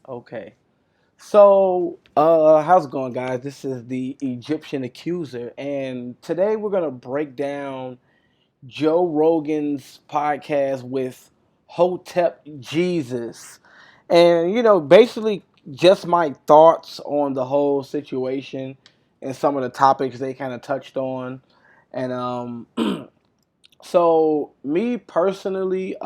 Okay. So, how's it going, guys? This is the Egyptian Accuser, and today we're gonna break down Joe Rogan's podcast with Hotep Jesus, and basically just my thoughts on the whole situation and some of the topics they kind of touched on, and so me personally,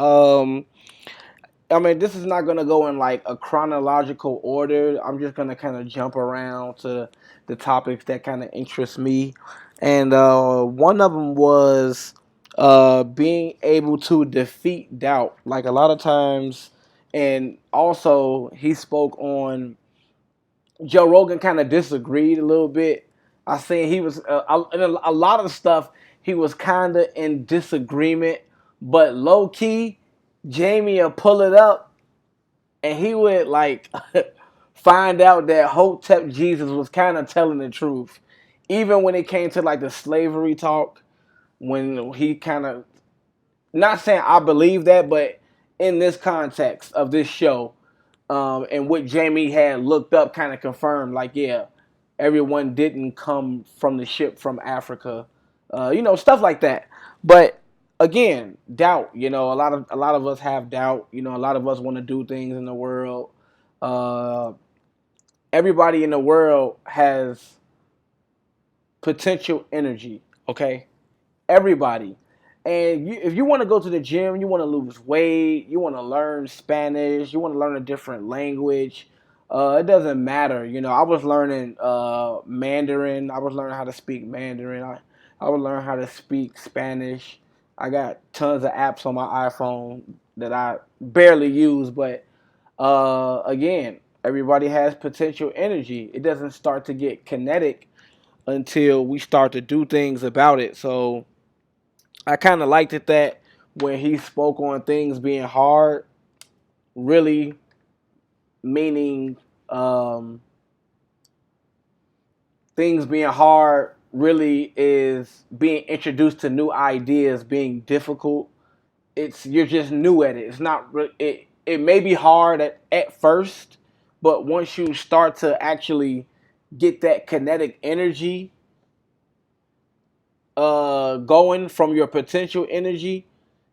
I mean, this is not gonna go in like a chronological order. I'm just gonna kind of jump around to the topics that kind of interest me, and one of them was being able to defeat doubt. Like a lot of times, and also he spoke on Joe Rogan kind of disagreed a little bit. I seen he was in a lot of stuff he was kind of in disagreement, but low key, Jamie will pull it up and he would like find out that Hotep Jesus was kind of telling the truth, even when it came to like the slavery talk. When he kind of not saying I believe that, but in this context of this show, and what Jamie had looked up, kind of confirmed, like yeah, everyone didn't come from the ship from Africa, stuff like that. But again, doubt. A lot of us have doubt. A lot of us want to do things in the world. Uh, Everybody in the world has potential energy. Okay, everybody. And if you want to go to the gym, you want to lose weight, you want to learn Spanish, you want to learn a different language, it doesn't matter. I was learning Mandarin. I was learning how to speak Mandarin. I was learning how to speak Spanish. I got tons of apps on my iPhone that I barely use, but again, everybody has potential energy. It doesn't start to get kinetic until we start to do things about it. So I kind of liked it that when he spoke on things being hard, really meaning things being hard really is being introduced to new ideas being difficult. It's you're just new at it. It's not it may be hard at first, but once you start to actually get that kinetic energy going from your potential energy.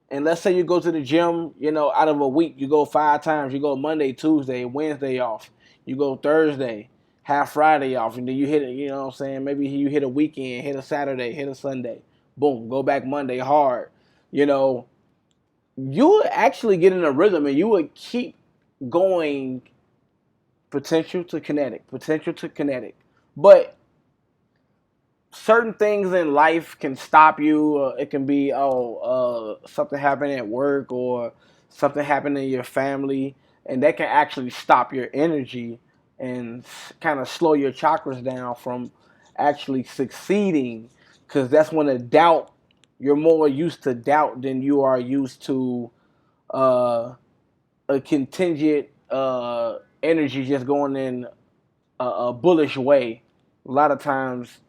And let's say you go to the gym, out of a week, you go 5 times. You go Monday, Tuesday, Wednesday off. You go Thursday, have Friday off. And then you hit it, you know what I'm saying? Maybe you hit a weekend, hit a Saturday, hit a Sunday. Boom, go back Monday hard. You know, you would actually get in a rhythm and you would keep going potential to kinetic. But certain things in life can stop you. It can be something happening at work or something happening in your family, and that can actually stop your energy and kind of slow your chakras down from actually succeeding. Because that's when the doubt, you're more used to doubt than you are used to uh, a contingent energy just going in a bullish way. A lot of times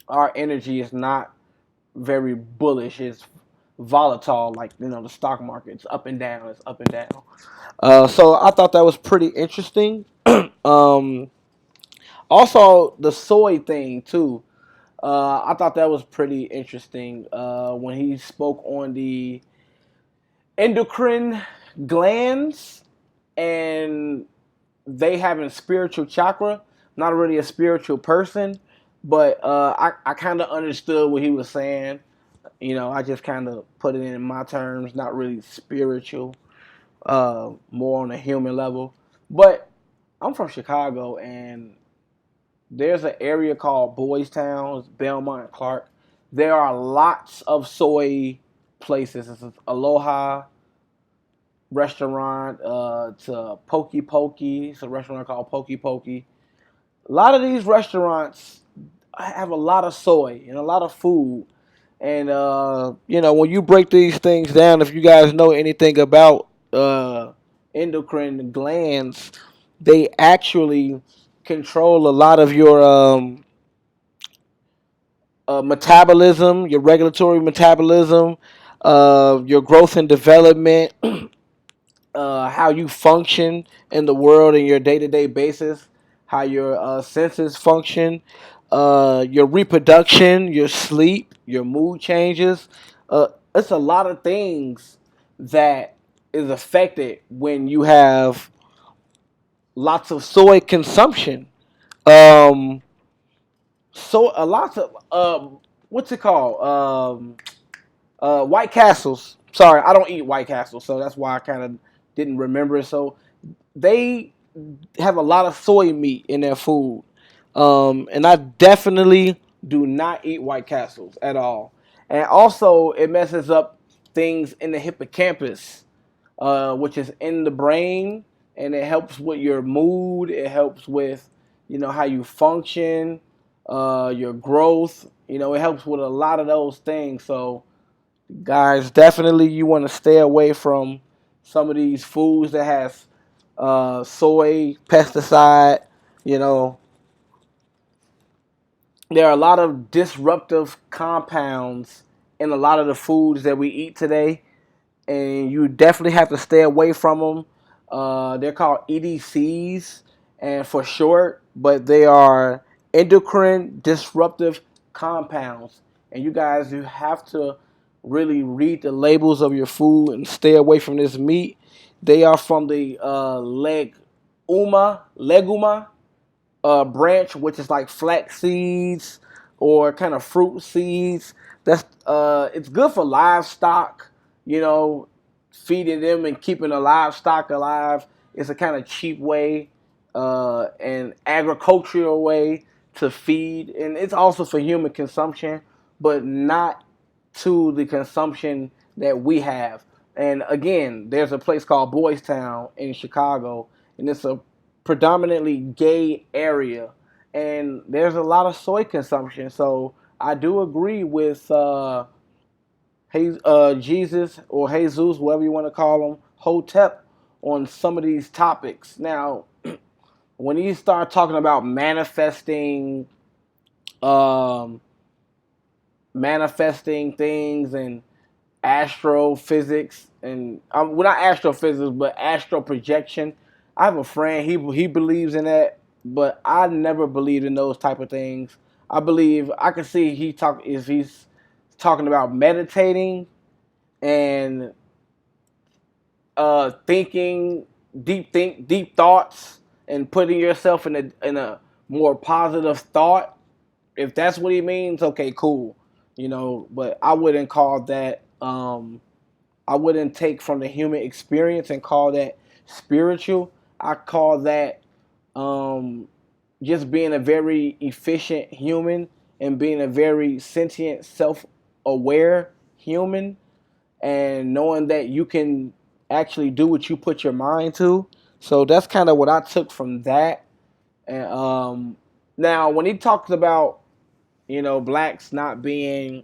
our energy is not very bullish. It's volatile, like the stock market. It's up and down. It's up and down. So I thought that was pretty interesting. um, Also, the soy thing too. I thought that was pretty interesting when he spoke on the endocrine glands and they having spiritual chakra. Not really a spiritual person, but I kind of understood what he was saying. I just kind of put it in my terms, not really spiritual, more on a human level. But I'm from Chicago, and there's an area called Boys Town, it's Belmont and Clark. There are lots of soy places. It's Aloha restaurant, to Pokey Pokey. It's a restaurant called Pokey Pokey. A lot of these restaurants have a lot of soy and a lot of food. And when you break these things down, if you guys know anything about endocrine glands, they actually control a lot of your metabolism, your regulatory metabolism, your growth and development. how you function in the world in your day to day basis, how your senses function, your reproduction, your sleep, your mood changes. It's a lot of things that is affected when you have lots of soy consumption. Um, so a lot of what's it called? White Castles. Sorry, I don't eat White Castles, so that's why I kind of didn't remember it. So they have a lot of soy meat in their food, and I definitely do not eat White Castles at all. And also, it messes up things in the hippocampus, which is in the brain, and it helps with your mood. It helps with, how you function, your growth. It helps with a lot of those things. So, guys, definitely you want to stay away from some of these foods that has soy, pesticide. You know, there are a lot of disruptive compounds in a lot of the foods that we eat today, and you definitely have to stay away from them. They're called EDCs, and for short, but they are endocrine disruptive compounds. And you have to really read the labels of your food and stay away from this meat. They are from the leguma branch, which is like flax seeds or kind of fruit seeds. That's it's good for livestock, you know, feeding them and keeping the livestock alive. It's a kind of cheap way and agricultural way to feed, and it's also for human consumption, but not to the consumption that we have. And again, there's a place called Boys Town in Chicago, and it's a predominantly gay area, and there's a lot of soy consumption. So I do agree with Jesus or Jesus, whatever you want to call him, Hotep, on some of these topics. Now, when you start talking about um, manifesting things and astrophysics and well, not astrophysics, but astral projection. I have a friend. He believes in that, but I never believed in those type of things. I believe I can see he's talking about meditating and thinking deep thoughts and putting yourself in a more positive thought. If that's what he means, okay, cool. But I wouldn't call that. I wouldn't take from the human experience and call that spiritual. I call that um, just being a very efficient human and being a very sentient, self-aware human, and knowing that you can actually do what you put your mind to. So that's kind of what I took from that. And now, when he talks about blacks not being,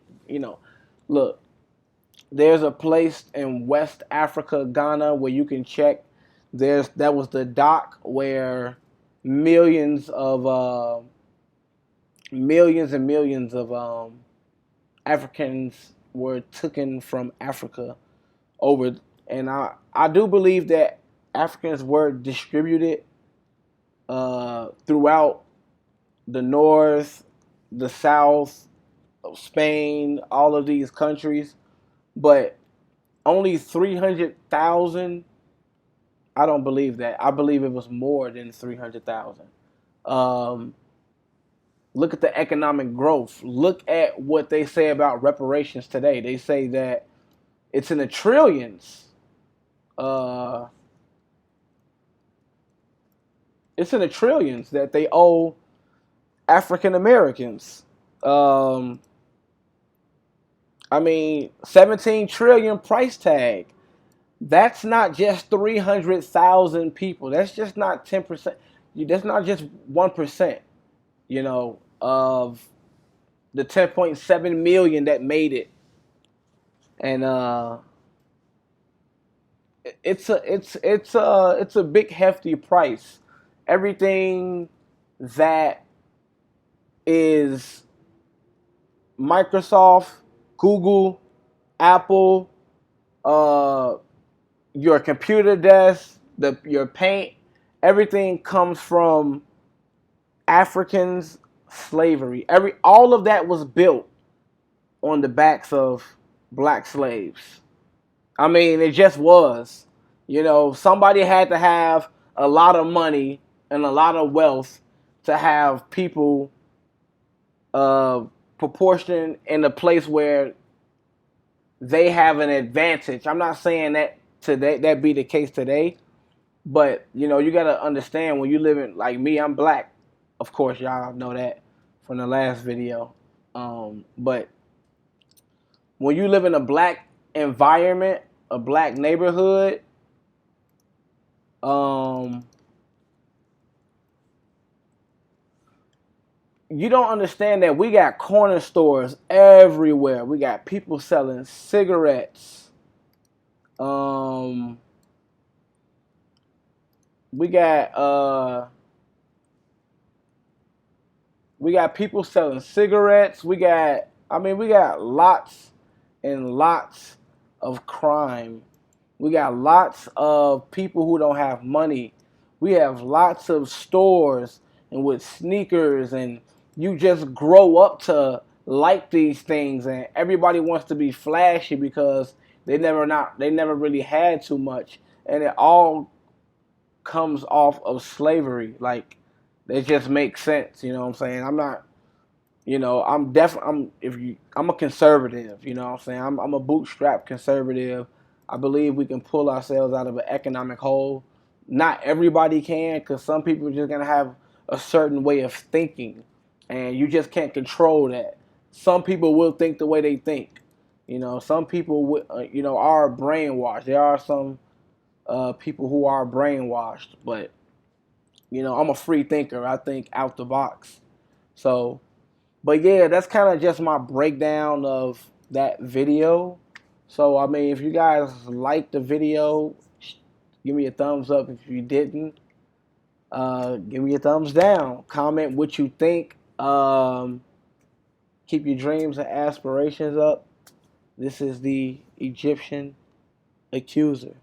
look, there's a place in West Africa, Ghana, where you can check. That was the dock where millions of millions and millions of Africans were taken from Africa over, and I do believe that Africans were distributed throughout the north, the south, of Spain, all of these countries, but only 300,000. I don't believe that. I believe it was more than 300,000. Um, Look at the economic growth. Look at what they say about reparations today. They say that it's in the trillions. Uh, it's in the trillions that they owe African Americans. Um, I mean, 17 trillion price tag. That's not just 300,000 people. That's just not 10%. That's not just 1%, of the 10.7 million that made it. And it's a big hefty price. Everything that is Microsoft, Google, Apple, uh, your computer desk, your paint, everything comes from Africans' slavery. All of that was built on the backs of black slaves. I mean, it just was. Somebody had to have a lot of money and a lot of wealth to have people uh, proportioned in a place where they have an advantage. I'm not saying that today that be the case today, but you gotta understand when you live in, like me, I'm black. Of course, y'all know that from the last video. But when you live in a black environment, a black neighborhood, um, you don't understand that we got corner stores everywhere. We got people selling cigarettes. We got people selling cigarettes. We got lots and lots of crime. We got lots of people who don't have money. We have lots of stores and with sneakers, and you just grow up to like these things, and everybody wants to be flashy because they never really had too much, and it all comes off of slavery. Like, it just makes sense, you know what I'm saying? I'm not, I'm a conservative, you know what I'm saying? I'm a bootstrap conservative. I believe we can pull ourselves out of an economic hole. Not everybody can, because some people are just gonna have a certain way of thinking, and you just can't control that. Some people will think the way they think. Some people are brainwashed. There are some people who are brainwashed, but I'm a free thinker. I think out the box. So, but yeah, that's kind of just my breakdown of that video. So, I mean, if you guys liked the video, give me a thumbs up. If you didn't, give me a thumbs down. Comment what you think. Keep your dreams and aspirations up. This is the Egyptian Accuser.